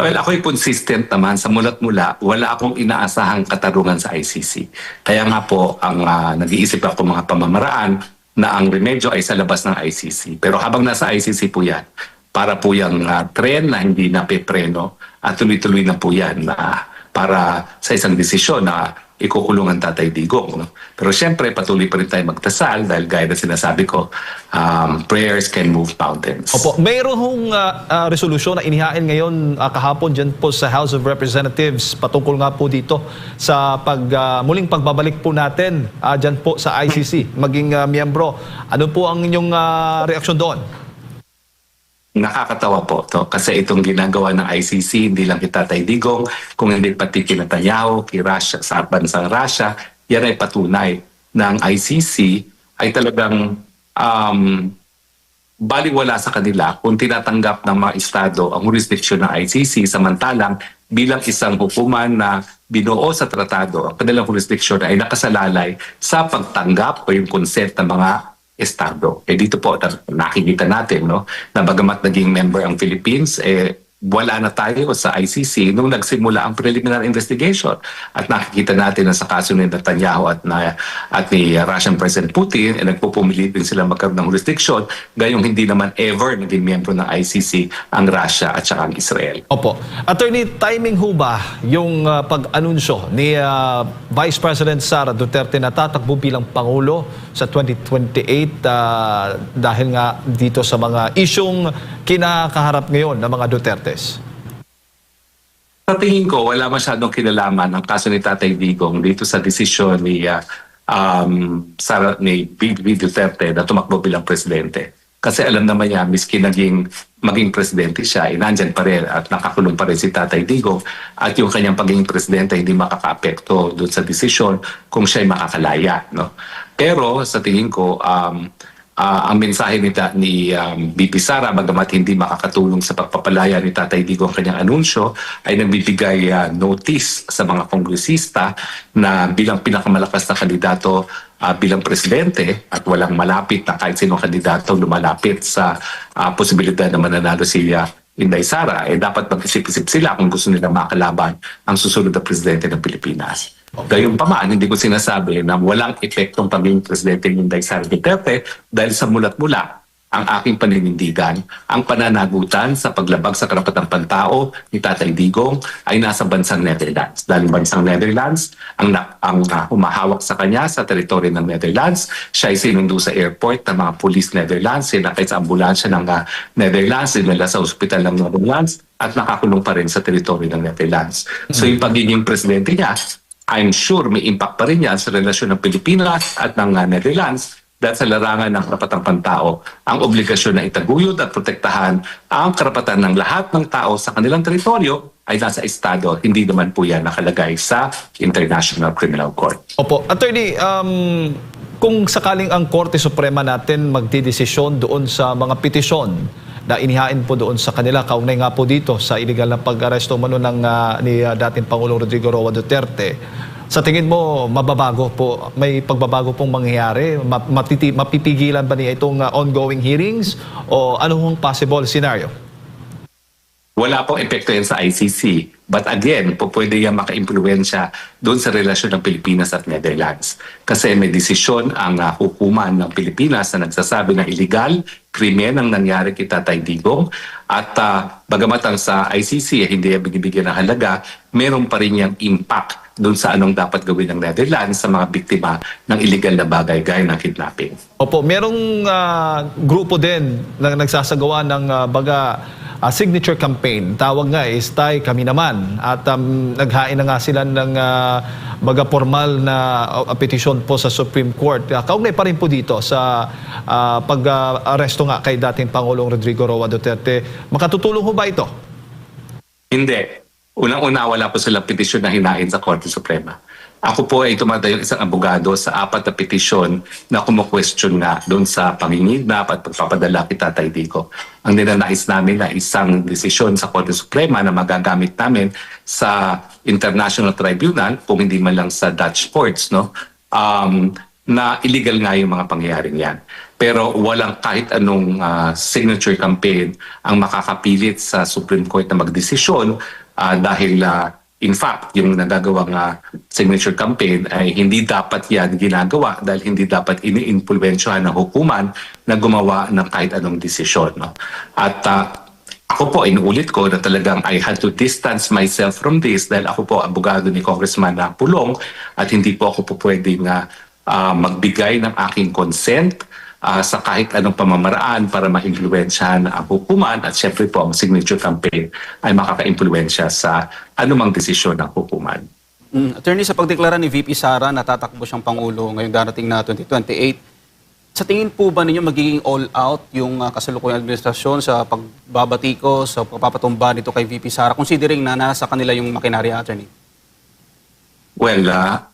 Well, ako'y consistent naman sa mulat mula, wala akong inaasahang katarungan sa ICC. Kaya nga po, ang nag-iisip ako mga pamamaraan na ang remedyo ay sa labas ng ICC. Pero habang nasa ICC po yan, para po yung tren na hindi napipreno at tuloy-tuloy na po yan para sa isang desisyon na ikukulong ang Tatay Digong. No? Pero siyempre, patuloy pa rin tayo magdasal dahil gaya na sinasabi ko, prayers can move mountains. Opo, mayroon hong resolusyon na inihain ngayon kahapon dyan po sa House of Representatives patungkol nga po dito sa muling pagbabalik po natin dyan po sa ICC, maging miyembro. Ano po ang inyong reaksyon doon? Nakakatawa po to kasi itong ginagawa ng ICC hindi lang kay Tatay Digong, kung hindi pati kay Netanyahu, kay Russia, sa bansang Russia, yan ay patunay ng ICC ay talagang baliwala sa kanila kung tinatanggap ng mga estado ang jurisdiction ng ICC, samantalang bilang isang hukuman na binuo sa tratado, ang kanilang jurisdiction ay nakasalalay sa pagtanggap o yung consent ng mga estado. Dito po nakikita natin na bagamat naging member ang Philippines, wala na tayo sa ICC nung nagsimula ang preliminary investigation. At nakikita natin na sa kaso ni Netanyahu at ni Russian President Putin, nagpupumilit din sila magkaroon ng jurisdiction, gayong hindi naman ever naging miyembro ng ICC ang Russia at saka ang Israel. Opo. Attorney, timing ho ba yung pag-anunsyo ni Vice President Sara Duterte na tatakbo bilang Pangulo sa 2028 dahil nga dito sa mga isyong kinakaharap ngayon ng mga Dutertes? Sa tingin ko, wala masyadong kinalaman ang kaso ni Tatay Digong dito sa desisyon ni BB Duterte na tumakbo bilang presidente. Kasi alam naman niya, miski maging presidente siya, nandyan pa rin at nakakulong pa rin si Tatay Digong at yung kanyang pagiging presidente hindi makaka-apekto doon sa desisyon kung siya'y makakalaya. No? Pero sa tingin ko, ang mensahe ni BP Sara, bagamat hindi makakatulong sa pagpapalaya ni Tatay Digong ang kanyang anunsyo, ay nagbibigay notice sa mga kongresista na bilang pinakamalakas na kandidato bilang presidente at walang malapit na kahit sinong kandidato lumalapit sa posibilidad na mananalo si Inday Sara, dapat mag-isip-isip sila kung gusto nila makalaban ang susunod na presidente ng Pilipinas. Gayunpaman, hindi ko sinasabi na walang epektong pagiging presidente ni Inday Sara Duterte dahil sa mulat-mula ang aking paninindigan, ang pananagutan sa paglabag sa karapatang pantao ni Tatay Digong ay nasa bansang Netherlands. Dahil bansang Netherlands ang humahawak sa kanya sa teritoryo ng Netherlands. Siya ay sinundo sa airport ng mga police Netherlands, sinakay sa ambulansya ng Netherlands, dinala sa ospital ng Netherlands at nakakulong pa rin sa teritoryo ng Netherlands. So yung pagiging presidente niya, I'm sure may impact pa rin yan sa relasyon ng Pilipinas at ng Netherlands dahil sa larangan ng karapatang pantao, ang obligasyon na itaguyod at protektahan ang karapatan ng lahat ng tao sa kanilang teritoryo ay nasa estado. Hindi naman po yan nakalagay sa International Criminal Court. Opo. Attorney, kung sakaling ang Korte Suprema natin magdidesisyon doon sa mga petisyon na inihain po doon sa kanila, kaugnay nga po dito sa illegal na pag-aresto ni dating Pangulong Rodrigo Roa Duterte, sa tingin mo, mababago po, may pagbabago pong mangyayari? Mapipigilan ba niya itong ongoing hearings? O ano hong possible scenario? Wala pong epekto yan sa ICC. But again, pwede yan maka-impluensya doon sa relasyon ng Pilipinas at Netherlands. Kasi may desisyon ang hukuman ng Pilipinas na nagsasabi ng illegal krimen ang nangyari kay Tatay Digong. At bagamat ang sa ICC hindi binibigyan ng halaga, meron pa rin yung impact doon sa anong dapat gawin ng Netherlands sa mga biktima ng illegal na bagay gaya ng kidnapping. Opo, merong grupo din na nagsasagawa ng signature campaign. Tawag nga is Tay Kami Naman. At naghain na nga sila ng formal na petisyon po sa Supreme Court. Kaugnay pa rin po dito sa pag-aresto nga kay dating Pangulong Rodrigo Roa Duterte. Makatutulong ho ba ito? Hindi. Unang-una, wala po silang petisyon na hinain sa Korte Suprema. Ako po ay tumatayong isang abogado sa 4 na petisyon na kumu-question nga doon sa panginidnap at pagpapadala kay Tatay Dico. Ang ninanais namin na isang desisyon sa Korte Suprema na magagamit namin sa International Tribunal, kung hindi man lang sa Dutch courts, no? Na illegal nga yung mga pangyayaring yan. Pero walang kahit anong signature campaign ang makakapilit sa Supreme Court na magdesisyon dahil in fact, yung nagagawang signature campaign ay hindi dapat yan ginagawa dahil hindi dapat ini-influensyahan ng hukuman na gumawa ng kahit anong desisyon. No? At ako po, inuulit ko na talagang I had to distance myself from this dahil ako po abogado ni Congressman Pulong at hindi po ako po pwedeng magbigay ng aking consent sa kahit anong pamamaraan para ma-influensyahan ang hukuman at syempre po ang signature campaign ay makaka-influensya sa anumang desisyon ng hukuman. Attorney, sa pagdeklara ni VP Sara na tatakbo siyang Pangulo ngayong darating na 2028, sa tingin po ba ninyo magiging all-out yung kasalukuyang administrasyon sa pagbabatiko, sa pagpapatumba nito kay VP Sara, considering na nasa kanila yung makinarya, Attorney? Well,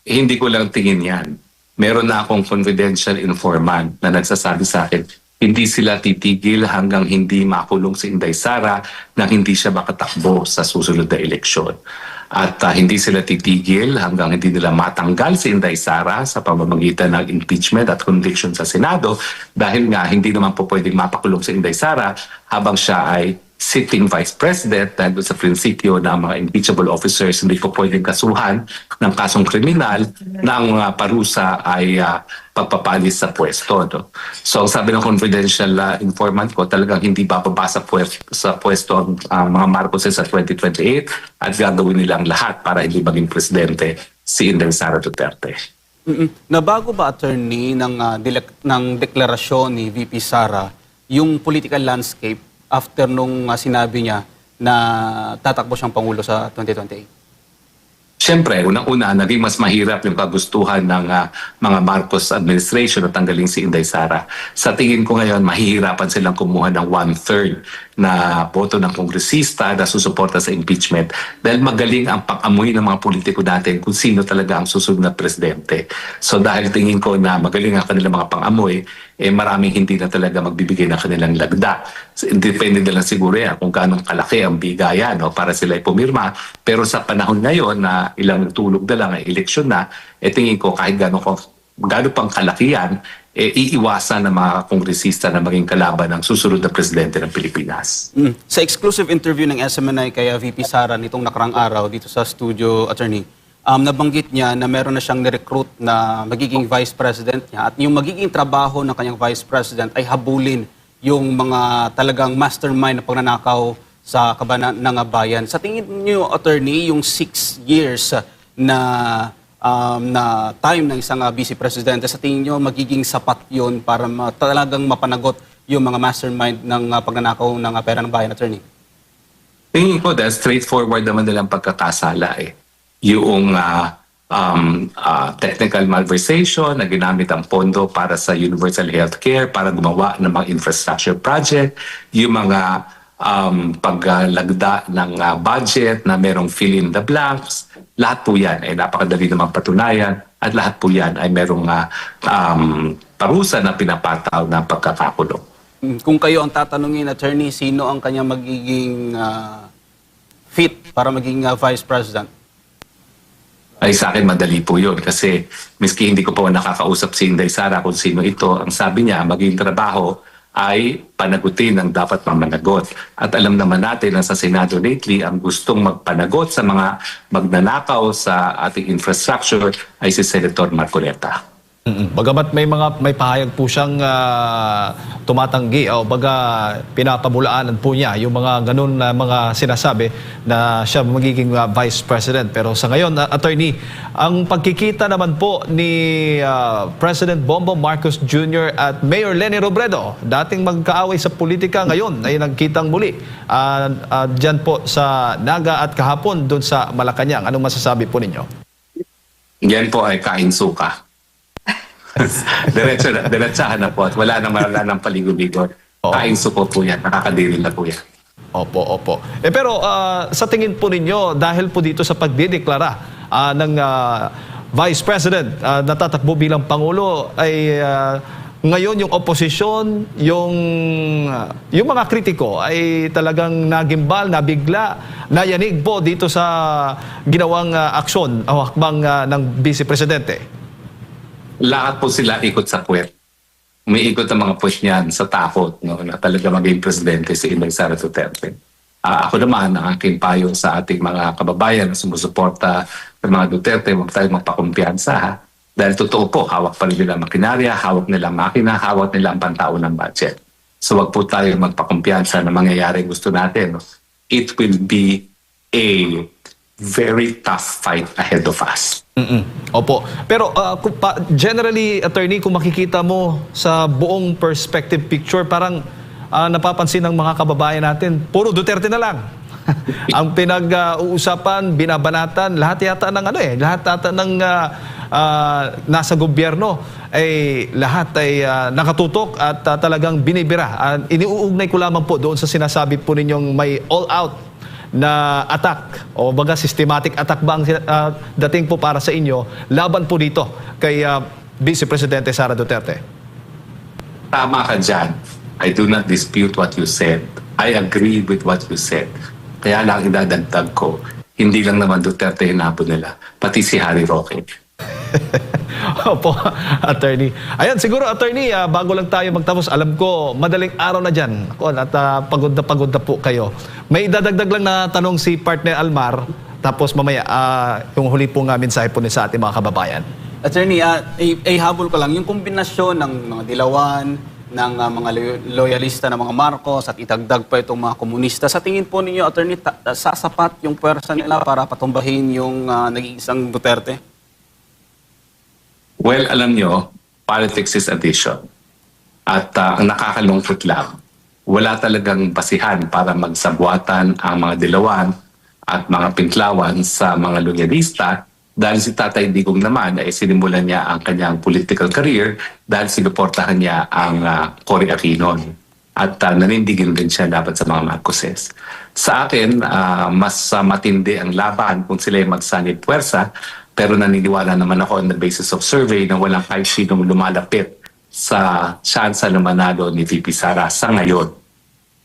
hindi ko lang tingin yan. Meron na akong confidential informant na nagsasabi sa akin, hindi sila titigil hanggang hindi makulong si Inday Sara na hindi siya makatakbo sa susunod na eleksyon. At hindi sila titigil hanggang hindi nila matanggal si Inday Sara sa pamamagitan ng impeachment at conviction sa Senado dahil nga hindi naman po pwedeng mapakulong si Inday Sara habang siya ay sitting vice president dahil sa prinsipyo na mga impeachable officers hindi po pwedeng kasuhan ng kasong kriminal na ang parusa ay pagpapalis sa pwesto. No? So sabi ng confidential informant ko, talagang hindi bababa sa pwesto ang mga Marcoses sa 2028 at gagawin nilang lahat para hindi maging presidente si Inday Sara Duterte. Nabago ba, Attorney, ng deklarasyon ni VP Sara yung political landscape after nung sinabi niya na tatakbo siyang Pangulo sa 2028? Siyempre, unang-una, naging mas mahirap yung kagustuhan ng mga Marcos administration na tanggalin si Inday Sara. Sa tingin ko ngayon, mahihirapan silang kumuha ng 1/3 na boto ng kongresista na susuporta sa impeachment dahil magaling ang pang-amoy ng mga politiko natin kung sino talaga ang susunod na presidente. So dahil tingin ko na magaling ang kanilang mga pang-amoy, maraming hindi na talaga magbibigay ng kanilang lagda. Depende na lang siguro yan kung gaano kalaki ang bigayan para sila ay pumirma. Pero sa panahon ngayon na ilang tulog na lang ay eleksyon na, tingin ko kahit gaano pang kalakihan, iiwasan ng mga kongresista na maging kalaban ng susunod na presidente ng Pilipinas. Sa exclusive interview ng SMNI kay VP Sara nitong nakarang araw dito sa studio, Attorney, nabanggit niya na meron na siyang nirecruit na magiging vice president niya at yung magiging trabaho ng kanyang vice president ay habulin yung mga talagang mastermind na pagnanakaw sa kabanan ng bayan. Sa tingin niyo, Attorney, yung 6 years na time ng isang vice presidente, sa tingin niyo magiging sapat yun para talagang mapanagot yung mga mastermind ng pagnanakaw ng pera ng bayan, Attorney? Tingin ko dahil straightforward naman nilang pagkakasala yung technical malversation na ginamit ang pondo para sa universal healthcare para gumawa ng mga infrastructure project, yung mga paglagda ng budget na merong fill in the blanks, lahat po yan ay napakadali namang patunayan at lahat po yan ay merong parusa na pinapataw ng pagkakakulong. Kung kayo ang tatanungin, Attorney, sino ang kanya magiging fit para maging vice president? Ay sa akin madali po yun kasi miski hindi ko pa nakakausap si Inday Sara kung sino ito, ang sabi niya maging trabaho ay panagutin ng dapat mamanagot. At alam naman natin na sa Senado lately, ang gustong magpanagot sa mga magnanakaw sa ating infrastructure ay si Senator Marcoleta. Bagamat may pahayag po siyang tumatanggi o baga pinapabulaanan po niya yung mga ganun na mga sinasabi na siya magiging Vice President. Pero sa ngayon, Attorney, ang pagkikita naman po ni President Bongbong Marcos Jr. at Mayor Leni Robredo, dating magkaaway sa politika, ngayon ay nagkitang muli dyan po sa Naga at kahapon doon sa Malacanang. Anong masasabi po ninyo? Yan po ay kain suka. Diretsahan na po at wala nang paligo-ligo. Kain suko po yan, nakakadiri na po yan. Opo. Pero sa tingin po ninyo, dahil po dito sa pagdideklara ng Vice President na tatakbo bilang Pangulo, ay ngayon yung oposisyon, yung mga kritiko ay talagang nagimbal, nabigla, nayanig po dito sa ginawang aksyon o hakbang ng Vice Presidente. Lahat po sila ikot sa puwet. Umiikot ang mga puwet niyan sa takot, no, na talaga maging presidente si Inday Sara Duterte. Ako naman, ang aking payo sa ating mga kababayan na sumusuporta ng mga Duterte, huwag tayo magpakumpiyansa. Ha? Dahil totoo po, hawak pa rin nila makinarya, hawak nila makina, hawak nila ang pantao ng budget. So wag po tayo magpakumpiyansa na mangyayari gusto natin. No? It will be a very tough fight ahead of us. Opo. Pero generally, Attorney, kung makikita mo sa buong perspective picture, parang napapansin ng mga kababayan natin, puro Duterte na lang. Ang pinag-uusapan, binabanatan, lahat yata ng lahat yata ng nasa gobyerno ay lahat ay nakatutok at talagang binibira. Iniuugnay ko lamang po doon sa sinasabi po ninyong may all-out na attack o baga systematic attack ba ang dating po para sa inyo laban po dito kay Vice Presidente Sara Duterte? Tama ka dyan. I do not dispute what you said. I agree with what you said. Kaya lang idadagdag ko, hindi lang naman Duterte hinapon nila, pati si Harry Roque. Opo, Attorney. Ayan, siguro, Attorney, bago lang tayo magtapos, alam ko, madaling araw na dyan. Ako, at pagod na po kayo. May dadagdag lang na tanong si Partner Almar, tapos mamaya, yung huli po nga mensahe po sa ating mga kababayan. Attorney, habol ko lang, yung kombinasyon ng mga dilawan, ng mga loyalista ng mga Marcos at itagdag pa itong mga komunista. Sa tingin po ninyo, Attorney, sasapat yung pwersa nila para patumbahin yung nag-iisang Duterte? Well, alam nyo, politics is addition. At ang nakakalungkot lang, wala talagang basihan para magsabwatan ang mga dilawan at mga pinklawan sa mga loyalista dahil si Tatay Digong naman ay sinimulan niya ang kanyang political career dahil sinuportahan niya ang Cory Aquino. At nanindigin din siya dapat sa mga Marcoses. Sa akin, mas matindi ang laban kung sila ay magsanib puwersa. Pero naniniwala naman ako on the basis of survey na walang kahit sinong lumalapit sa tsansa na manalo ni VP Sara sa ngayon.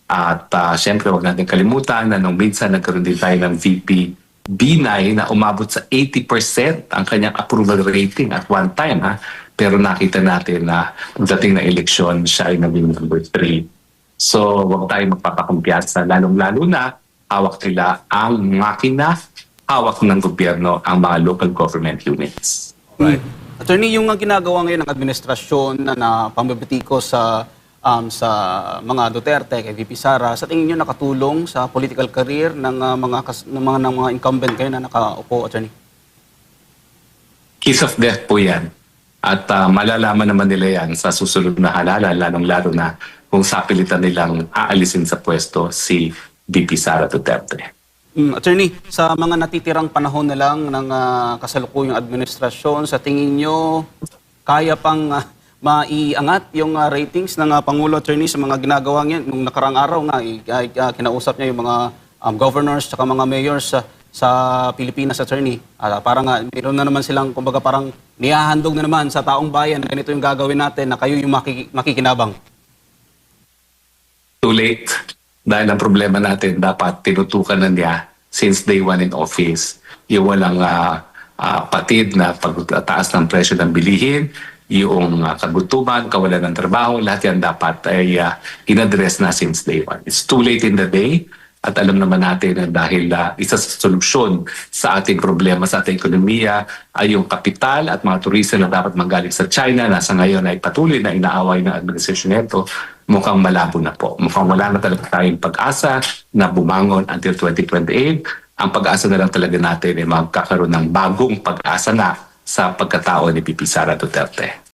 At syempre wag natin kalimutan na nung minsan nagkaroon din tayo ng VP Binay na umabot sa 80% ang kanyang approval rating at one time. Ha? Pero nakita natin na dating na eleksyon siya ay naging number 3. So wag tayo magpapakumpiyansa. Lalong-lalo na hawak nila ang makina, hawak ng gobyerno ang mga local government units. Right. Attorney, yung ginagawa ngayon ng administrasyon na pambibitiko sa mga Duterte kay VP Sara, sa tingin niyo nakatulong sa political career ng mga incumbent kayo na nakaupo, Attorney? Kiss of death po yan. At malalaman naman nila yan sa susunod na halalan, lalong-lalo na kung sapilitan nilang aalisin sa pwesto si VP Sara Duterte. Attorney, sa mga natitirang panahon na lang ng kasalukuyang administrasyon, sa tingin nyo, kaya pang maiangat yung ratings ng Pangulo, Attorney, sa mga ginagawa niya? Nung nakarang araw nga, kinausap niya yung mga governors at mga mayors sa Pilipinas, Attorney. Parang meron na naman silang, kumbaga parang nihahandog na naman sa taong bayan, ganito yung gagawin natin, na kayo yung makikinabang. Too late. Dahil ang problema natin, dapat tinutukan na niya since day one in office. Yung walang patid na pagtaas ng presyo ng bilihin, yung kagutuman, kawalan ng trabaho, lahat yan dapat ay in-address na since day one. It's too late in the day At alam naman natin na dahil isa sa solusyon sa ating problema sa ating ekonomiya ay yung kapital at mga turista na dapat manggaling sa China na sa ngayon ay patuloy na inaaway ng administrasyon nito, mukhang malabo na po. Mukhang wala na talaga tayong pag-asa na bumangon until 2028. Ang pag-asa na lang talaga natin ay magkakaroon ng bagong pag-asa na sa pagkatao ni VP Sara Duterte.